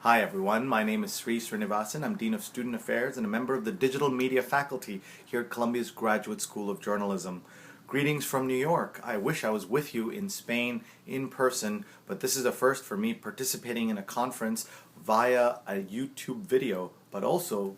Hi everyone, my name is Sri Srinivasan. I'm Dean of Student Affairs and a member of the Digital Media faculty here at Columbia's Graduate School of Journalism. Greetings from New York. I wish I was with you in Spain in person, but this is a first for me participating in a conference via a YouTube video, but also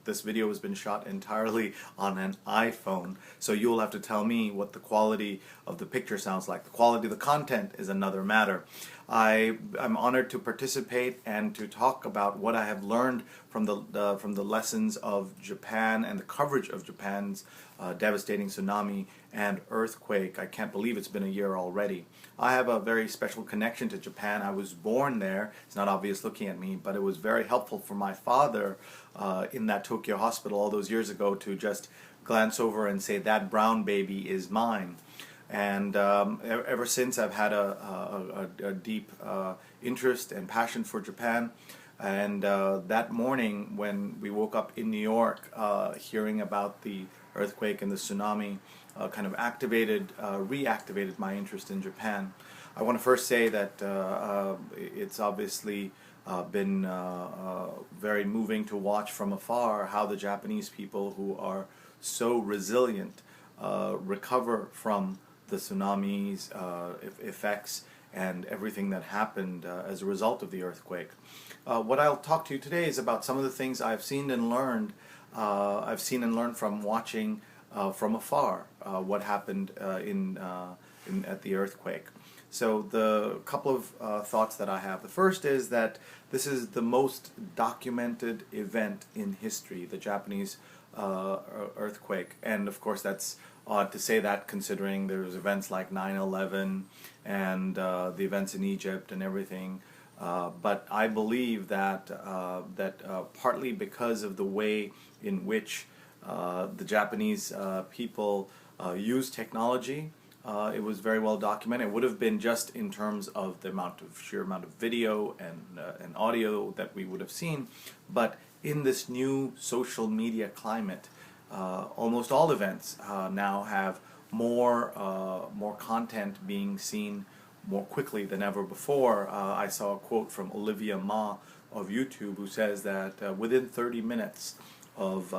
this video has been shot entirely on an iPhone. So you'll have to tell me what the quality of the picture sounds like. The quality of the content is another matter. I'm honored to participate and to talk about what I have learned from the lessons of Japan and the coverage of Japan's devastating tsunami and earthquake. I can't believe it's been a year already. I have a very special connection to Japan. I was born there. It's not obvious looking at me, but it was very helpful for my father in that Tokyo hospital all those years ago to just glance over and say, "That brown baby is mine." And ever since, I've had a deep interest and passion for Japan. And that morning when we woke up in New York, hearing about the earthquake and the tsunami kind of reactivated my interest in Japan. I want to first say that it's obviously been very moving to watch from afar how the Japanese people, who are so resilient, recover from the tsunami's effects and everything that happened as a result of the earthquake. What I'll talk to you today is about some of the things I've seen and learned. I've seen and learned from watching from afar what happened at the earthquake. So the couple of thoughts that I have. The first is that this is the most documented event in history, the Japanese earthquake, and of course that's odd to say that considering there's events like 9/11 and the events in Egypt and everything. But I believe that partly because of the way in which the Japanese people use technology, it was very well documented. It would have been just in terms of the sheer amount of video and audio that we would have seen, but in this new social media climate, almost all events now have more content being seen more quickly than ever before. I saw a quote from Olivia Ma of YouTube who says that within 30 minutes of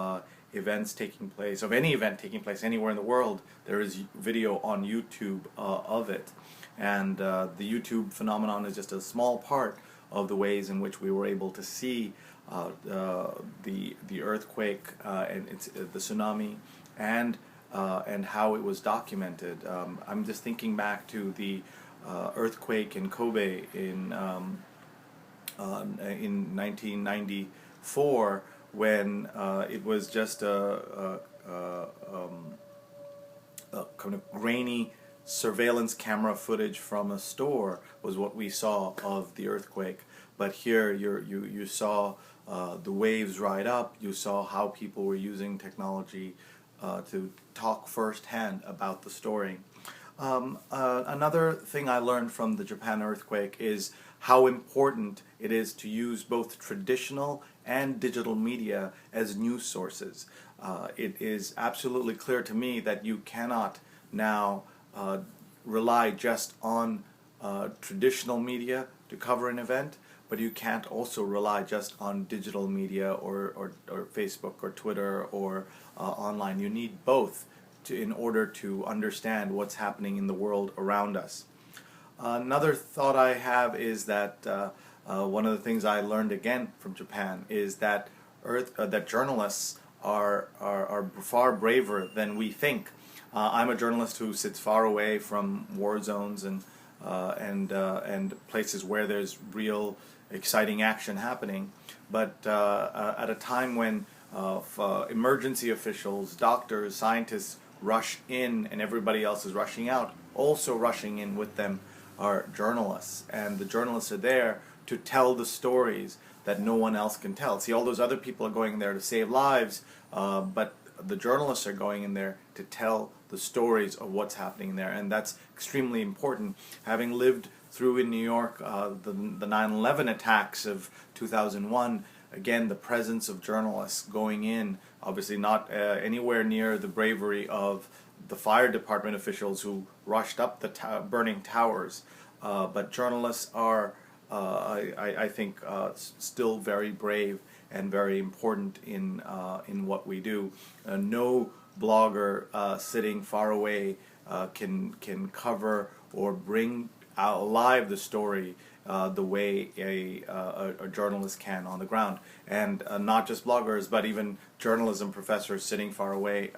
events taking place, of any event taking place anywhere in the world, there is video on YouTube of it. And the YouTube phenomenon is just a small part of the ways in which we were able to see the earthquake and the tsunami and how it was documented. I'm just thinking back to the earthquake in Kobe in 1994, when it was just a kind of grainy surveillance camera footage from a store was what we saw of the earthquake. But here you saw the waves ride up. You saw how people were using technology to talk firsthand about the story. Another thing I learned from the Japan earthquake is how important it is to use both traditional and digital media as news sources. It is absolutely clear to me that you cannot now rely just on traditional media to cover an event, but you can't also rely just on digital media or Facebook or Twitter or online. You need both in order to understand what's happening in the world around us. Another thought I have is that one of the things I learned again from Japan is that that journalists are far braver than we think. I'm a journalist who sits far away from war zones and places where there's real exciting action happening. But at a time when emergency officials, doctors, scientists rush in and everybody else is rushing out, also rushing in with them are journalists. And the journalists are there to tell the stories that no one else can tell. See, all those other people are going there to save lives, but the journalists are going in there to tell the stories of what's happening there, and that's extremely important. Having lived through in New York the 9/11 attacks of 2001, again, the presence of journalists going in, obviously not anywhere near the bravery of the fire department officials who rushed up the burning towers, but journalists are I think still very brave and very important in what we do. No blogger sitting far away can cover or bring alive the story the way a journalist can on the ground. And not just bloggers, but even journalism professors sitting far away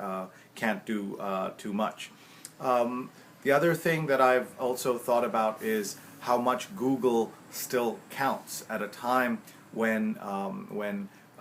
can't do too much. The other thing that I've also thought about is how much Google still counts at a time when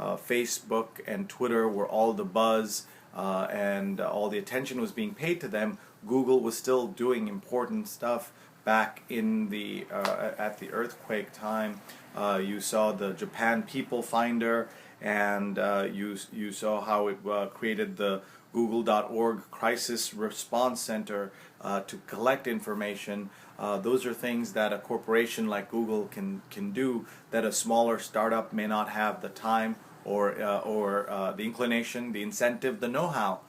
Facebook and Twitter were all the buzz and all the attention was being paid to them. Google was still doing important stuff back in the at the earthquake time. You saw the Japan People Finder, and you saw how it created the Google.org Crisis Response Center to collect information. Those are things that a corporation like Google can do that a smaller startup may not have the time or the inclination, the incentive, the know-how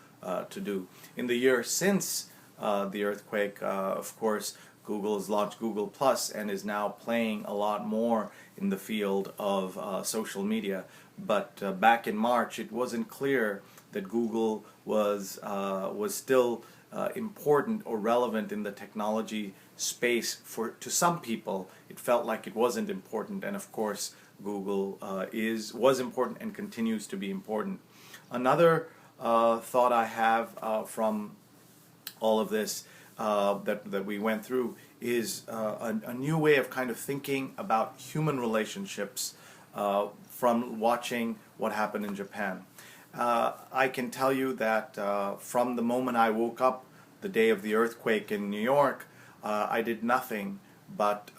to do. In the year since the earthquake, of course, Google has launched Google Plus and is now playing a lot more in the field of social media. But back in March, it wasn't clear that Google was still important or relevant in the technology space to some people. It felt like it wasn't important, and of course, Google was important and continues to be important. Another thought I have from all of this that we went through is a new way of kind of thinking about human relationships from watching what happened in Japan. I can tell you that from the moment I woke up the day of the earthquake in New York, I did nothing but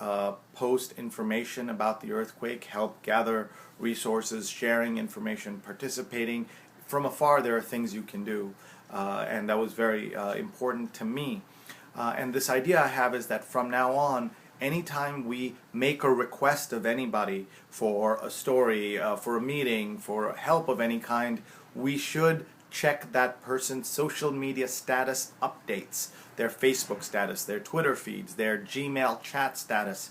post information about the earthquake, help gather resources, sharing information, participating. From afar, there are things you can do, and that was very important to me. And this idea I have is that from now on, anytime we make a request of anybody for a story, for a meeting, for help of any kind, we should check that person's social media status updates, their Facebook status, their Twitter feeds, their Gmail chat status,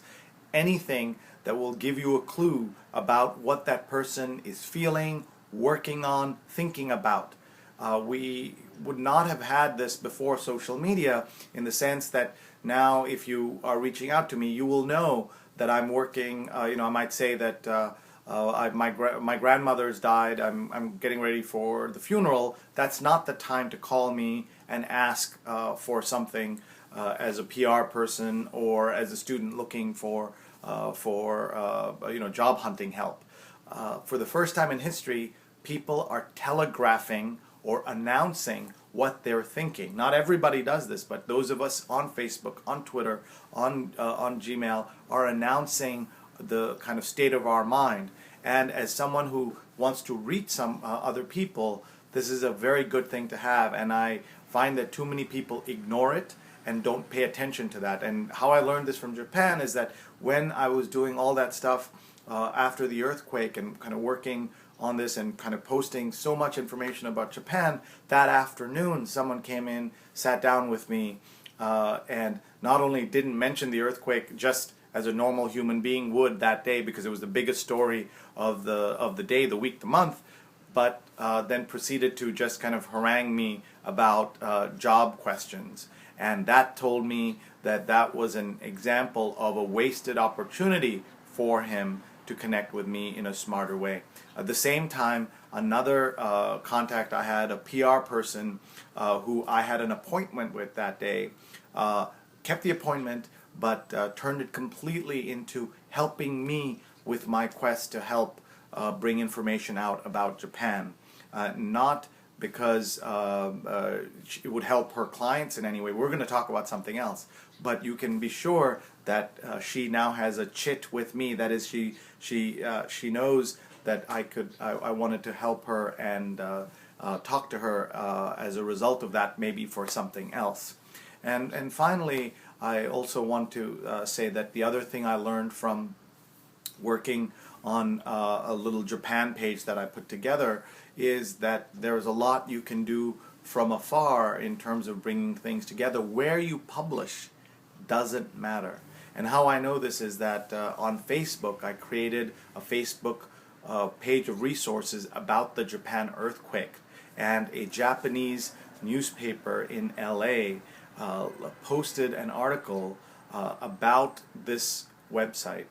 anything that will give you a clue about what that person is feeling, working on, thinking about. We would not have had this before social media, in the sense that now if you are reaching out to me, you will know that I'm working. I might say that my grandmother's died. I'm getting ready for the funeral. That's not the time to call me and ask for something as a PR person or as a student looking for job hunting help. For the first time in history, people are telegraphing or announcing what they're thinking. Not everybody does this, but those of us on Facebook, on Twitter, on Gmail are announcing the kind of state of our mind. And as someone who wants to reach some other people, this is a very good thing to have. And I find that too many people ignore it and don't pay attention to that. And how I learned this from Japan is that when I was doing all that stuff after the earthquake and kind of working on this and kind of posting so much information about Japan, that afternoon someone came in, sat down with me, and not only didn't mention the earthquake just as a normal human being would that day because it was the biggest story of the day, the week, the month, but then proceeded to just kind of harangue me about job questions. And that told me that that was an example of a wasted opportunity for him to connect with me in a smarter way. At the same time, another contact I had, a PR person who I had an appointment with that day, kept the appointment but turned it completely into helping me with my quest to help bring information out about Japan. Not because it would help her clients in any way. We're going to talk about something else. But you can be sure that she now has a chit with me. That is, she knows that I wanted to help her and talk to her as a result of that, maybe for something else. And finally, I also want to say that the other thing I learned from working on a little Japan page that I put together is that there's a lot you can do from afar in terms of bringing things together. Where you publish doesn't matter. And how I know this is that on Facebook, I created a Facebook page of resources about the Japan earthquake, and a Japanese newspaper in LA posted an article about this website,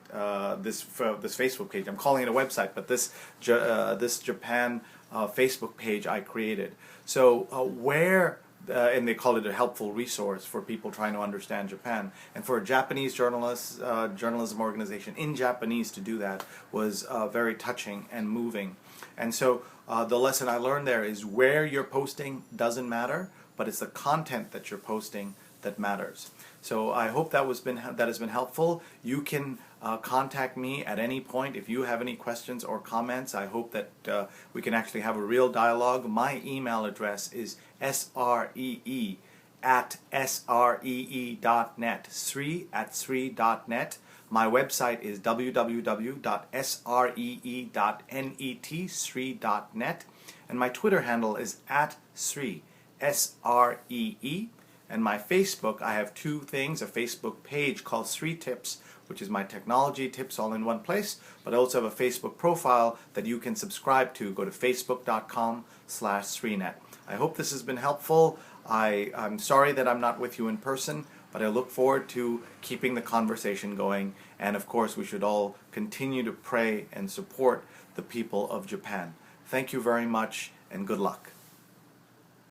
this Facebook page. I'm calling it a website, but this Japan Facebook page I created. So where and they call it a helpful resource for people trying to understand Japan. And for a Japanese journalism organization in Japanese to do that was very touching and moving. And so the lesson I learned there is where you're posting doesn't matter, but it's the content that you're posting that matters. So I hope that has been helpful. You can contact me at any point if you have any questions or comments. I hope that we can actually have a real dialogue. My email address is sree@sree.net, sree@sree.net. My website is www.sree.net, sree.net, and my Twitter handle is @sree, SREE. And my Facebook, I have two things, a Facebook page called Sree Tips, which is my technology tips all in one place, but I also have a Facebook profile that you can subscribe to. Go to facebook.com/SreeNet. I hope this has been helpful. I'm sorry that I'm not with you in person, but I look forward to keeping the conversation going. And of course, we should all continue to pray and support the people of Japan. Thank you very much, and good luck.